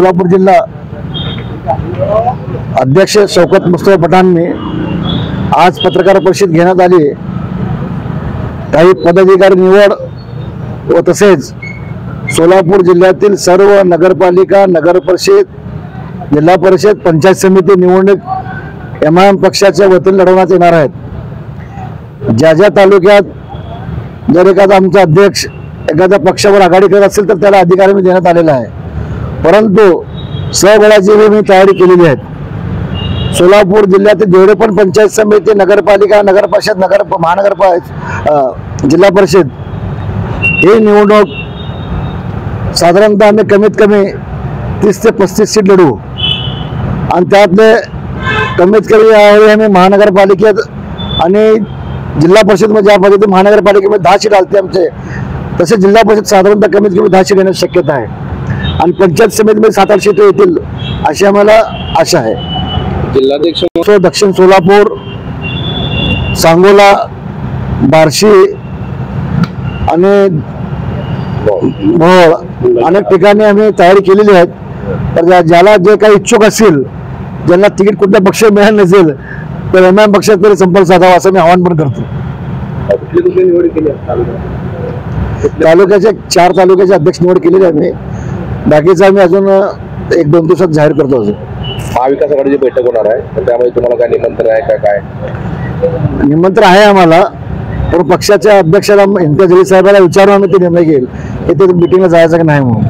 सोलापूर जिल्हा अध्यक्ष शौकत मुस्तफा पठाणने आज पत्रकार परिषद घेण्यात आली। काही पदाधिकारी निवड व तसेच सोलापूर जिल्ह्यातील सर्व नगरपालिका, नगर परिषद, जिल्हा परिषद, पंचायत समिती निवडणूक एमआयएम पक्षाच्या वतीने लढवण्यात येणार आहेत। ज्या ज्या तालुक्यात जर एखादा आमचा अध्यक्ष एखाद्या पक्षावर आघाडी करत असेल तर त्याला अधिकार मी देण्यात आलेला आहे, परंतु स्वबळाची मी तयारी केलेली आहे। सोलापूर जिल्ह्यातील जेवढे पण पंचायत समिती, नगरपालिका, नगर परिषद, महानगरपालिका, जिल्हा परिषद ही निवडणूक साधारणतः आम्ही कमीत कमी 30 ते 35 सीट लढवू आणि त्यातले कमीत कमी यावेळी आम्ही महानगरपालिकेत आणि जिल्हा परिषद मध्ये ज्या पद्धतीने महानगरपालिकेमध्ये 10 सीट आलते आमचे, तसे जिल्हा परिषद साधारणतः कमीत कमी 10 सीट येण्याची शक्यता आहे आणि पंचायत समितीमध्ये 7-8 सीट येतील अशी आम्हाला आशा आहे। जिल्हाध्यक्ष दक्षिण सोलापूर, सांगोला, बार्शी आणि मोहोळ अनेक ठिकाणी आम्ही तयारी केलेली आहे। तर ज्याला जे काही इच्छुक असतील, ज्यांना तिकीट कुठल्या पक्ष मिळालं नसेल तर एमआयएम पक्षात तरी संपर्क साधावा असं मी आवाहन पण करतो। तालुक्याचे 4 तालुक्याचे अध्यक्ष निवड केलेली आहे मी, बाकीचा आम्ही अजून 1-2 दिवसात जाहीर करतो। अजून महाविकास आघाडीची बैठक होणार आहे, तर त्यामुळे तुम्हाला काय निमंत्रण आहे का? काय निमंत्रण आहे आम्हाला, पण पक्षाच्या अध्यक्षाला इम्तियाज जलील साहेबांना विचारून आम्ही ते निर्णय घेईल की ते मिटिंगला जायचं की नाही म्हणून।